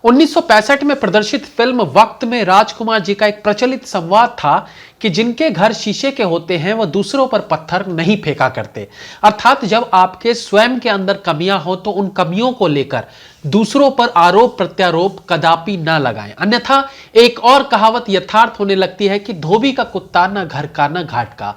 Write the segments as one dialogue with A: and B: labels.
A: 1965 में प्रदर्शित फिल्म वक्त में राजकुमार जी का एक प्रचलित संवाद था कि जिनके घर शीशे के होते हैं वह दूसरों पर पत्थर नहीं फेंका करते। अर्थात जब आपके स्वयं के अंदर कमियां हो तो उन कमियों को लेकर दूसरों पर आरोप प्रत्यारोप कदापि ना लगाएं, अन्यथा एक और कहावत यथार्थ होने लगती है कि धोबी का कुत्ता न घर का न घाट का।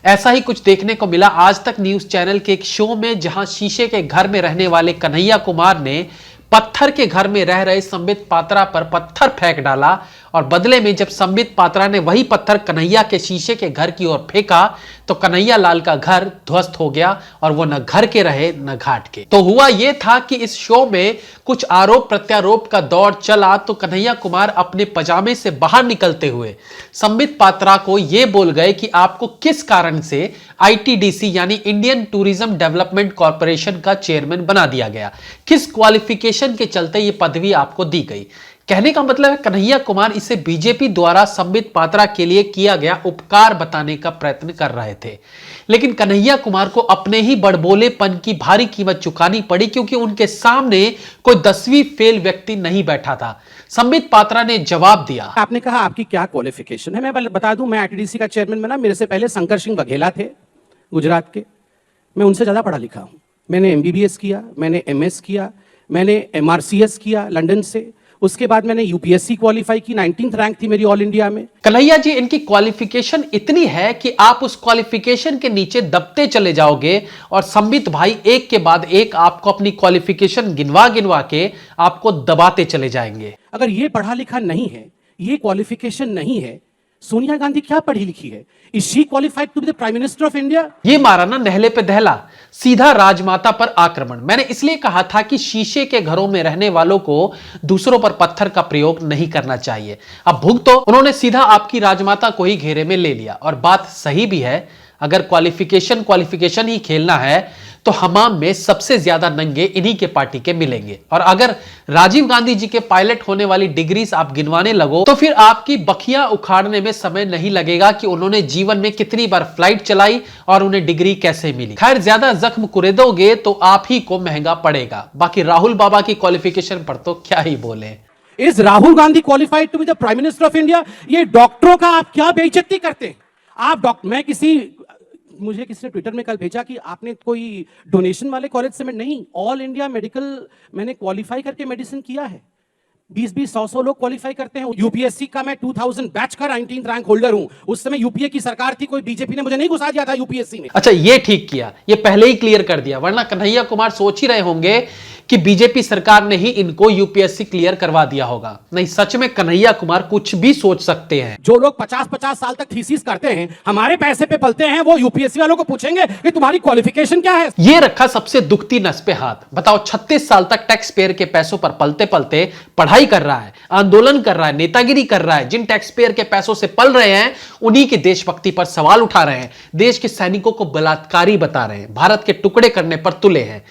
A: ऐसा ही कुछ देखने को मिला आज तक न्यूज चैनल के एक शो में, जहां शीशे के घर में रहने वाले कन्हैया कुमार ने पत्थर के घर में रह रहे संबित पात्रा पर पत्थर फेंक डाला और बदले में जब संबित पात्रा ने वही पत्थर कन्हैया के शीशे के घर की ओर फेंका तो कन्हैया लाल का घर ध्वस्त हो गया और वो न घर के रहे न घाट के। तो हुआ ये था कि इस शो में कुछ आरोप प्रत्यारोप का दौर चला तो कन्हैया कुमार अपने पजामे से बाहर निकलते हुए संबित पात्रा को ये बोल गए कि आपको किस कारण से आईटीडीसी यानी इंडियन टूरिज्म डेवलपमेंट कॉर्पोरेशन का चेयरमैन बना दिया गया, किस क्वालिफिकेशन के चलते ये पदवी आपको दी गई। कहने का मतलब है कन्हैया कुमार इसे बीजेपी द्वारा संबित पात्रा के लिए किया गया उपकार बताने का प्रयत्न कर रहे थे, लेकिन कन्हैया कुमार को अपने ही बड़बोलेपन की भारी कीमत चुकानी पड़ी क्योंकि उनके सामने कोई 10वीं फेल व्यक्ति नहीं बैठा था। संबित पात्रा ने जवाब दिया,
B: आपने कहा आपकी क्या क्वालिफिकेशन है। मैं बता दूं, मैं आईटीडीसी का चेयरमैन बना, मेरे से पहले शंकर सिंह बघेला थे गुजरात के। मैं उनसे ज्यादा पढ़ा लिखा हूं। मैंने एमबीबीएस किया, मैंने एमएस किया, मैंने एमआरसीएस किया लंदन से। उसके बाद मैंने यूपीएससी क्वालिफाई की, 19th रैंक थी मेरी ऑल इंडिया में।
A: कन्हैया जी, इनकी क्वालिफिकेशन इतनी है कि आप उस क्वालिफिकेशन के नीचे दबते चले जाओगे और संबित भाई एक के बाद एक आपको अपनी क्वालिफिकेशन गिनवा गिनवा के आपको दबाते चले जाएंगे।
B: अगर ये पढ़ा लिखा नहीं है, ये क्वालिफिकेशन नहीं है, सोनिया गांधी क्या पढ़ी लिखी है? Is she qualified to be the prime minister of India?
A: ये मारा ना नहले पे दहला, सीधा राजमाता पर आक्रमण। मैंने इसलिए कहा था कि शीशे के घरों में रहने वालों को दूसरों पर पत्थर का प्रयोग नहीं करना चाहिए। अब भुगतो। उन्होंने सीधा आपकी राजमाता को ही घेरे में ले लिया और बात सही भी है। अगर क्वालिफिकेशन ही खेलना है तो हमाम में सबसे ज्यादा नंगे इन्हीं के पार्टी के मिलेंगे। और अगर राजीव गांधी जी के पायलट होने वाली डिग्रीज आप गिनवाने लगो तो फिर आपकी बखिया उखाड़ने में समय नहीं लगेगा कि उन्होंने जीवन में कितनी बार फ्लाइट चलाई और उन्हें डिग्री कैसे मिली। खैर, ज्यादा जख्म कुरेदोगे तो आप ही को महंगा पड़ेगा। बाकी राहुल बाबा की क्वालिफिकेशन पर तो क्या ही बोले।
B: Is Rahul Gandhi qualified to be the prime minister of India? ये डॉक्टरों का आप क्या बेइज्जती करते हैं? आप डॉक्टर, मुझे किसी ने ट्विटर में कल भेजा कि आपने कोई डोनेशन वाले कॉलेज से, नहीं, ऑल इंडिया मेडिकल मैंने क्वालिफाई करके मेडिसिन किया है। 20-20, 100 लोग क्वालिफाई करते हैं। यूपीएससी का मैं 2000 बैच का 19th रैंक होल्डर हूं। उस समय यूपीए की सरकार थी, कोई बीजेपी ने मुझे नहीं घुसा दिया था यूपीएससी में।
A: अच्छा, ये ठीक किया, ये पहले ही क्लियर कर दिया, वरना कन्हैया कुमार सोच ही रहे होंगे कि बीजेपी सरकार ने ही इनको यूपीएससी क्लियर करवा दिया होगा। नहीं, सच में कन्हैया कुमार कुछ भी सोच सकते हैं।
B: जो लोग 50-50 साल तक थीसिस करते हैं, हमारे पैसे पे पलते हैं, वो यूपीएससी वालों को पूछेंगे कि तुम्हारी क्वालिफिकेशन क्या है।
A: ये रखा सबसे दुखती नस पे हाथ। बताओ, 36 साल तक टैक्स पेयर के पैसों पर पलते पलते पढ़ाई कर रहा है, आंदोलन कर रहा है, नेतागिरी कर रहा है। जिन टैक्स पेयर के पैसों से पल रहे हैं उन्हीं की देशभक्ति पर सवाल उठा रहे हैं, देश के सैनिकों को बलात्कारी बता रहे हैं, भारत के टुकड़े करने पर तुले हैं।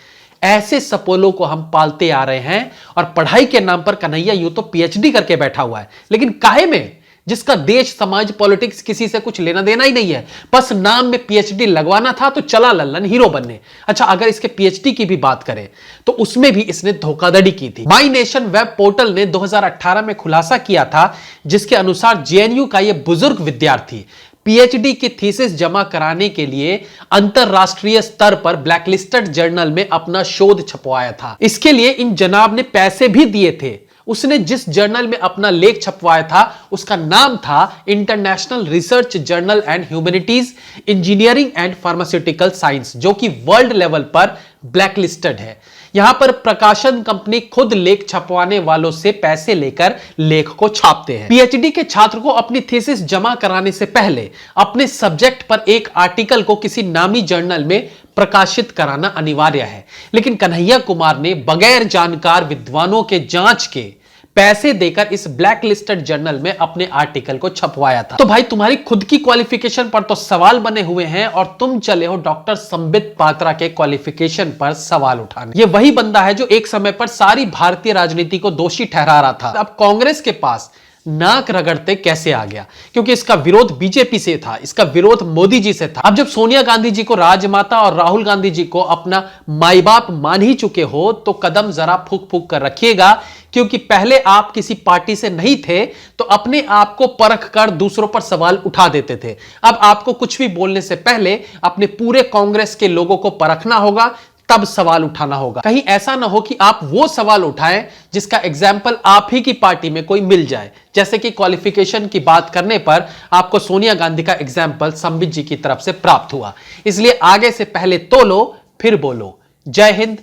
A: ऐसे सपोलों को हम पालते आ रहे हैं और पढ़ाई के नाम पर कन्हैया यूं तो पीएचडी करके बैठा हुआ है, लेकिन काहे में, जिसका देश समाज पॉलिटिक्स किसी से कुछ लेना देना ही नहीं है। बस नाम में पीएचडी लगवाना था तो चला लल्लन हीरो बनने। अच्छा, अगर इसके पीएचडी की भी बात करें तो उसमें भी इसने धोखाधड़ी की थी। माई नेशन वेब पोर्टल ने 2018 में खुलासा किया था, जिसके अनुसार जेएनयू का यह बुजुर्ग विद्यार्थी पीएचडी की थीसिस जमा कराने के लिए अंतरराष्ट्रीय स्तर पर ब्लैकलिस्टेड जर्नल में अपना शोध छपवाया था। इसके लिए इन जनाब ने पैसे भी दिए थे। उसने जिस जर्नल में अपना लेख छपवाया था उसका नाम था international research journal and humanities engineering and pharmaceutical science, जो कि वर्ल्ड लेवल पर ब्लैकलिस्टेड है। यहां पर प्रकाशन कंपनी खुद लेख छपवाने वालों से पैसे लेकर लेख को छापते हैं। पीएचडी के छात्र को अपनी थीसिस जमा कराने से पहले अपने सब्जेक्ट पर एक आर्टिकल को किसी नामी जर्नल में प्रकाशित कराना अनिवार्य है, लेकिन कन्हैया कुमार ने बगैर जानकार विद्वानों के जांच के पैसे देकर इस ब्लैक लिस्टेड जर्नल में अपने आर्टिकल को छपवाया था। तो भाई, तुम्हारी खुद की क्वालिफिकेशन पर तो सवाल बने हुए हैं और तुम चले हो डॉक्टर संबित पात्रा के क्वालिफिकेशन पर सवाल उठाने। ये वही बंदा है जो एक समय पर सारी भारतीय राजनीति को दोषी ठहरा रहा था। अब कांग्रेस के पास नाक रगड़ते कैसे आ गया, क्योंकि इसका विरोध बीजेपी से था, इसका विरोध मोदी जी से था। अब जब सोनिया गांधी जी को राजमाता और राहुल गांधी जी को अपना माई बाप मान ही चुके हो तो कदम जरा फूक फूक कर रखिएगा क्योंकि पहले आप किसी पार्टी से नहीं थे तो अपने आप को परख कर दूसरों पर सवाल उठा देते थे। अब आपको कुछ भी बोलने से पहले अपने पूरे कांग्रेस के लोगों को परखना होगा, तब सवाल उठाना होगा। कहीं ऐसा ना हो कि आप वो सवाल उठाएं जिसका एग्जाम्पल आप ही की पार्टी में कोई मिल जाए। जैसे कि क्वालिफिकेशन की बात करने पर आपको सोनिया गांधी का एग्जाम्पल संबित जी की तरफ से प्राप्त हुआ। इसलिए आगे से पहले तोलो फिर बोलो। जय हिंद,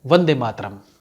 A: वंदे मातरम।